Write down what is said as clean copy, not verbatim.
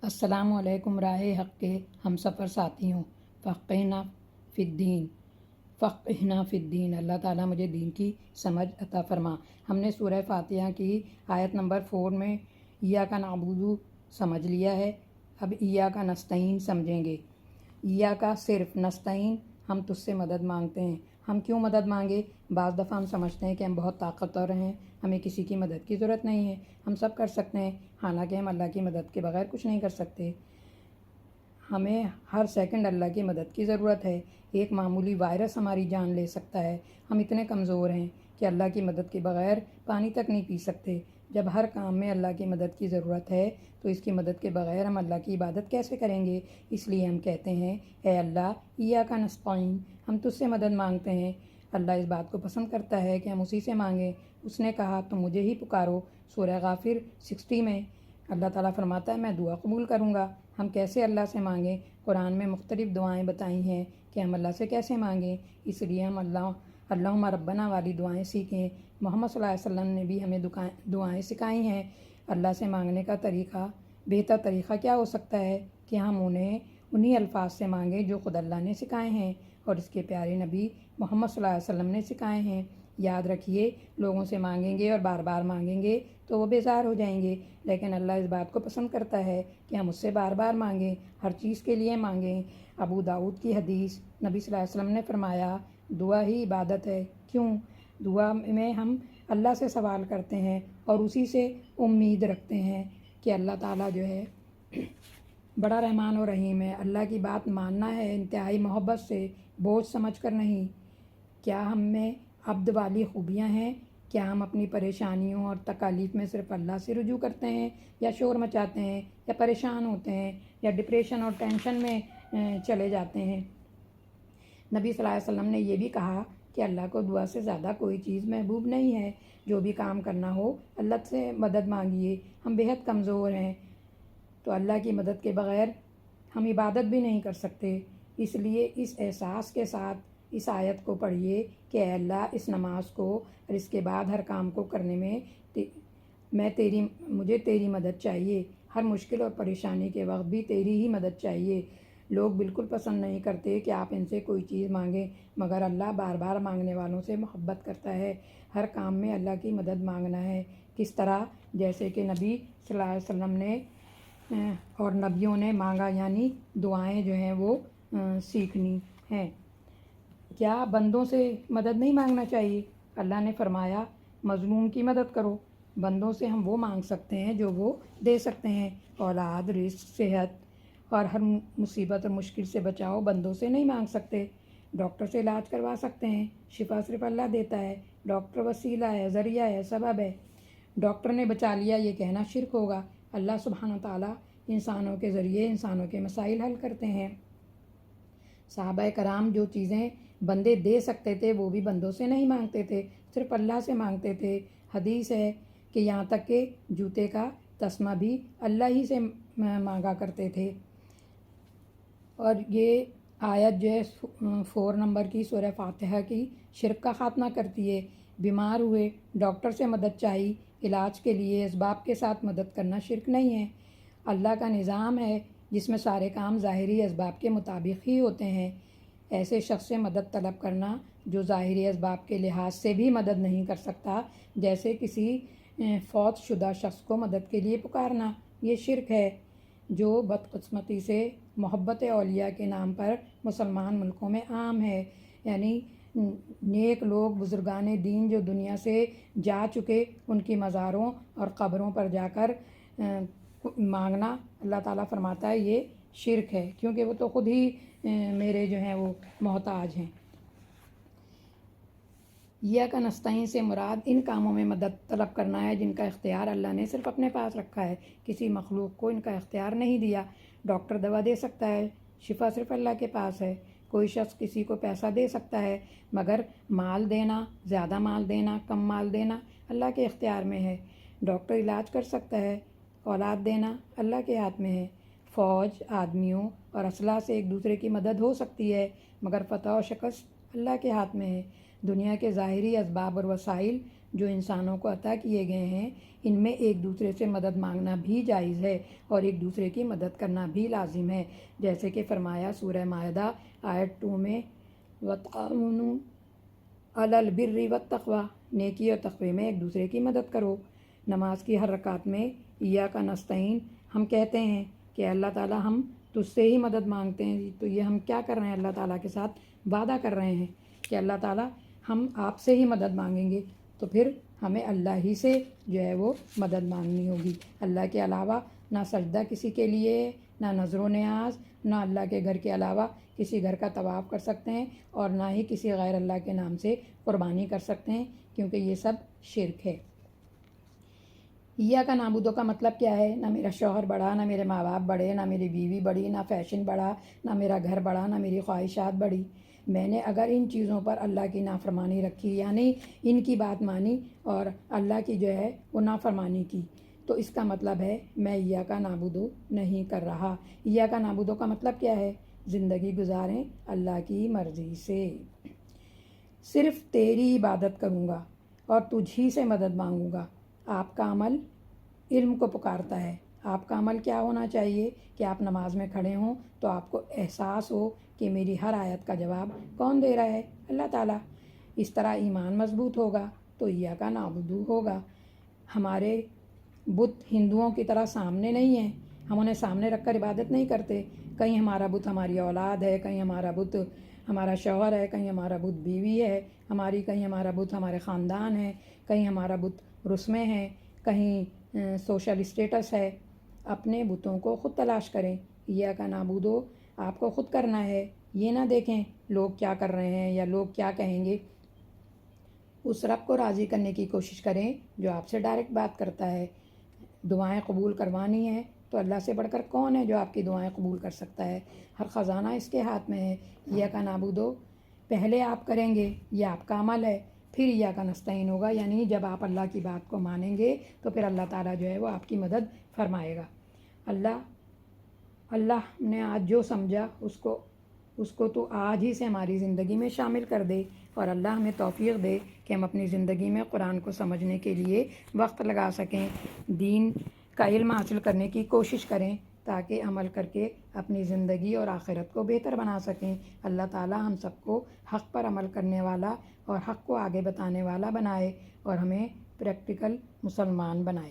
السلام علیکم راہ حق کے ہم سفر ساتھیوں، فقہنا فی الدین فقہنا فی الدین۔ اللہ تعالیٰ مجھے دین کی سمجھ عطا فرما۔ ہم نے سورہ فاتحہ کی آیت نمبر 4 میں ایاک نعبد سمجھ لیا ہے، اب ایاک نستعین سمجھیں گے۔ ایاک صرف، نستعین ہم تجھ سے مدد مانگتے ہیں۔ ہم کیوں مدد مانگے؟ بعض دفعہ ہم سمجھتے ہیں کہ ہم بہت طاقتور ہیں، ہمیں کسی کی مدد کی ضرورت نہیں ہے، ہم سب کر سکتے ہیں، حالانکہ ہم اللہ کی مدد کے بغیر کچھ نہیں کر سکتے۔ ہمیں ہر سیکنڈ اللہ کی مدد کی ضرورت ہے۔ ایک معمولی وائرس ہماری جان لے سکتا ہے۔ ہم اتنے کمزور ہیں کہ اللہ کی مدد کے بغیر پانی تک نہیں پی سکتے۔ جب ہر کام میں اللہ کی مدد کی ضرورت ہے تو اس کی مدد کے بغیر ہم اللہ کی عبادت کیسے کریں گے؟ اس لیے ہم کہتے ہیں اے اللہ ایاک نستعین، ہم تجھ سے مدد مانگتے ہیں۔ اللہ اس بات کو پسند کرتا ہے کہ ہم اسی سے مانگیں۔ اس نے کہا تم مجھے ہی پکارو، سورہ غافر 60 میں اللہ تعالیٰ فرماتا ہے میں دعا قبول کروں گا۔ ہم کیسے اللہ سے مانگیں؟ قرآن میں مختلف دعائیں بتائی ہیں کہ ہم اللہ سے کیسے مانگیں، اس لیے ہم اللہم ربنا والی دعائیں سیکھیں۔ محمد صلی اللہ علیہ وسلم نے بھی ہمیں دعائیں سکھائی ہیں۔ اللہ سے مانگنے کا طریقہ، بہتر طریقہ کیا ہو سکتا ہے کہ ہم انہی الفاظ سے مانگیں جو خود اللہ نے سکھائے ہیں اور اس کے پیارے نبی محمد صلی اللہ علیہ وسلم نے سکھائے ہیں۔ یاد رکھیے، لوگوں سے مانگیں گے اور بار بار مانگیں گے تو وہ بیزار ہو جائیں گے، لیکن اللہ اس بات کو پسند کرتا ہے کہ ہم اس سے بار بار مانگیں، ہر چیز کے لیے مانگیں۔ ابو داؤد کی حدیث، نبی صلی اللہ علیہ وسلم نے فرمایا دعا ہی عبادت ہے۔ کیوں؟ دعا میں ہم اللہ سے سوال کرتے ہیں اور اسی سے امید رکھتے ہیں کہ اللہ تعالیٰ جو ہے بڑا رحمان و رحیم ہے۔ اللہ کی بات ماننا ہے انتہائی محبت سے، بوجھ سمجھ کر نہیں۔ کیا ہم میں عبد والی خوبیاں ہیں؟ کیا ہم اپنی پریشانیوں اور تکالیف میں صرف اللہ سے رجوع کرتے ہیں، یا شور مچاتے ہیں، یا پریشان ہوتے ہیں، یا ڈپریشن اور ٹینشن میں چلے جاتے ہیں؟ نبی صلی اللہ علیہ وسلم نے یہ بھی کہا کہ اللہ کو دعا سے زیادہ کوئی چیز محبوب نہیں ہے۔ جو بھی کام کرنا ہو اللہ سے مدد مانگیے۔ ہم بہت کمزور ہیں تو اللہ کی مدد کے بغیر ہم عبادت بھی نہیں کر سکتے۔ اس لیے اس احساس کے ساتھ اس آیت کو پڑھیے کہ اے اللہ اس نماز کو اور اس کے بعد ہر کام کو کرنے میں مجھے تیری مدد چاہیے۔ ہر مشکل اور پریشانی کے وقت بھی تیری ہی مدد چاہیے۔ لوگ بالکل پسند نہیں کرتے کہ آپ ان سے کوئی چیز مانگیں، مگر اللہ بار بار مانگنے والوں سے محبت کرتا ہے۔ ہر کام میں اللہ کی مدد مانگنا ہے۔ کس طرح؟ جیسے کہ نبی صلی اللہ علیہ وسلم نے اور نبیوں نے مانگا، یعنی دعائیں جو ہیں وہ سیکھنی ہیں۔ کیا بندوں سے مدد نہیں مانگنا چاہیے؟ اللہ نے فرمایا مظلوم کی مدد کرو۔ بندوں سے ہم وہ مانگ سکتے ہیں جو وہ دے سکتے ہیں۔ اولاد، رزق، صحت اور ہر مصیبت اور مشکل سے بچاؤ بندوں سے نہیں مانگ سکتے۔ ڈاکٹر سے علاج کروا سکتے ہیں، شفا صرف اللہ دیتا ہے۔ ڈاکٹر وسیلہ ہے، ذریعہ ہے، سبب ہے۔ ڈاکٹر نے بچا لیا یہ کہنا شرک ہوگا۔ اللہ سبحانہ تعالیٰ انسانوں کے ذریعے انسانوں کے مسائل حل کرتے ہیں۔ صحابہ کرام جو چیزیں بندے دے سکتے تھے وہ بھی بندوں سے نہیں مانگتے تھے، صرف اللہ سے مانگتے تھے۔ حدیث ہے کہ یہاں تک کہ جوتے کا تسمہ بھی اللہ ہی سے مانگا کرتے تھے۔ اور یہ آیت جو ہے 4 نمبر کی سورہ فاتحہ کی شرک کا خاتمہ کرتی ہے۔ بیمار ہوئے، ڈاکٹر سے مدد چاہی، علاج کے لیے اسباب کے ساتھ مدد کرنا شرک نہیں ہے۔ اللہ کا نظام ہے جس میں سارے کام ظاہری اسباب کے مطابق ہی ہوتے ہیں۔ ایسے شخص سے مدد طلب کرنا جو ظاہری اسباب کے لحاظ سے بھی مدد نہیں کر سکتا، جیسے کسی فوت شدہ شخص کو مدد کے لیے پکارنا، یہ شرک ہے جو بدقسمتی سے محبت اولیاء کے نام پر مسلمان ملکوں میں عام ہے۔ یعنی نیک لوگ، بزرگان دین جو دنیا سے جا چکے، ان کی مزاروں اور قبروں پر جا کر مانگنا، اللہ تعالیٰ فرماتا ہے یہ شرک ہے، کیونکہ وہ تو خود ہی میرے جو ہیں وہ محتاج ہیں۔ ایاک نستعین سے مراد ان کاموں میں مدد طلب کرنا ہے جن کا اختیار اللہ نے صرف اپنے پاس رکھا ہے، کسی مخلوق کو ان کا اختیار نہیں دیا۔ ڈاکٹر دوا دے سکتا ہے، شفا صرف اللہ کے پاس ہے۔ کوئی شخص کسی کو پیسہ دے سکتا ہے، مگر مال دینا، زیادہ مال دینا، کم مال دینا اللہ کے اختیار میں ہے۔ ڈاکٹر علاج کر سکتا ہے، اولاد دینا اللہ کے ہاتھ میں ہے۔ فوج، آدمیوں اور اسلحہ سے ایک دوسرے کی مدد ہو سکتی ہے، مگر فتح و شکست اللہ کے ہاتھ میں ہے۔ دنیا کے ظاہری اسباب اور وسائل جو انسانوں کو عطا کیے گئے ہیں ان میں ایک دوسرے سے مدد مانگنا بھی جائز ہے اور ایک دوسرے کی مدد کرنا بھی لازم ہے، جیسے کہ فرمایا سورہ مائدہ آیت 2 میں وَتَعَاوَنُوا عَلَى الْبِرِّ وَالتَّقْوَىٰ، نیکی اور تقوی میں ایک دوسرے کی مدد کرو۔ نماز کی ہر رکعت میں ایاک نستعین ہم کہتے ہیں کہ اللہ تعالیٰ ہم تجھ سے ہی مدد مانگتے ہیں، تو یہ ہم کیا کر رہے ہیں؟ اللہ تعالیٰ کے ساتھ وعدہ کر رہے ہیں کہ اللہ تعالیٰ ہم آپ سے ہی مدد مانگیں گے، تو پھر ہمیں اللہ ہی سے جو ہے وہ مدد مانگنی ہوگی۔ اللہ کے علاوہ نہ سجدہ کسی کے لیے، نہ نظر و نیاز، نہ اللہ کے گھر کے علاوہ کسی گھر کا طواف کر سکتے ہیں، اور نہ ہی کسی غیر اللہ کے نام سے قربانی کر سکتے ہیں، کیونکہ یہ سب شرک ہے۔ ایاک نعبد کا مطلب کیا ہے؟ نہ میرا شوہر بڑھا، نہ میرے ماں باپ بڑھے، نہ میری بیوی بڑھی، نہ فیشن بڑھا، نہ میرا گھر بڑھا، نہ میری خواہشات بڑھی۔ میں نے اگر ان چیزوں پر اللہ کی نافرمانی رکھی، یعنی ان کی بات مانی اور اللہ کی جو ہے وہ نافرمانی کی، تو اس کا مطلب ہے میں ایاک نعبد نہیں کر رہا۔ ایاک نعبد کا مطلب کیا ہے؟ زندگی گزاریں اللہ کی مرضی سے، صرف تیری عبادت کروں گا اور تجھ ہی سے مدد مانگوں گا۔ آپ کا عمل علم کو پکارتا ہے۔ آپ کا عمل کیا ہونا چاہیے کہ آپ نماز میں کھڑے ہوں تو آپ کو احساس ہو کہ میری ہر آیت کا جواب کون دے رہا ہے؟ اللہ تعالیٰ۔ اس طرح ایمان مضبوط ہوگا تو ایاک نعبد ہوگا۔ ہمارے بت ہندوؤں کی طرح سامنے نہیں ہیں، ہم انہیں سامنے رکھ کر عبادت نہیں کرتے۔ کہیں ہمارا بت ہماری اولاد ہے، کہیں ہمارا بت ہمارا شوہر ہے، کہیں ہمارا بت بیوی ہے ہماری، کہیں ہمارا بت ہمارے خاندان ہے، کہیں ہمارا بت رسمیں ہیں، کہیں سوشل اسٹیٹس ہے۔ اپنے بتوں کو خود تلاش کریں۔ ایاک نعبد آپ کو خود کرنا ہے، یہ نہ دیکھیں لوگ کیا کر رہے ہیں یا لوگ کیا کہیں گے۔ اس رب کو راضی کرنے کی کوشش کریں جو آپ سے ڈائریکٹ بات کرتا ہے۔ دعائیں قبول کروانی ہیں تو اللہ سے بڑھ کر کون ہے جو آپ کی دعائیں قبول کر سکتا ہے؟ ہر خزانہ اس کے ہاتھ میں ہے۔ ایاک نعبد پہلے آپ کریں گے، یہ آپ کا عمل ہے، پھر ایاک نستعین ہوگا، یعنی جب آپ اللہ کی بات کو مانیں گے تو پھر اللہ تعالیٰ جو ہے وہ آپ کی مدد فرمائے گا۔ اللہ نے آج جو سمجھا اس کو تو آج ہی سے ہماری زندگی میں شامل کر دے، اور اللہ ہمیں توفیق دے کہ ہم اپنی زندگی میں قرآن کو سمجھنے کے لیے وقت لگا سکیں، دین کا علم حاصل کرنے کی کوشش کریں تاکہ عمل کر کے اپنی زندگی اور آخرت کو بہتر بنا سکیں۔ اللہ تعالیٰ ہم سب کو حق پر عمل کرنے والا اور حق کو آگے بتانے والا بنائے، اور ہمیں پریکٹیکل مسلمان بنائے۔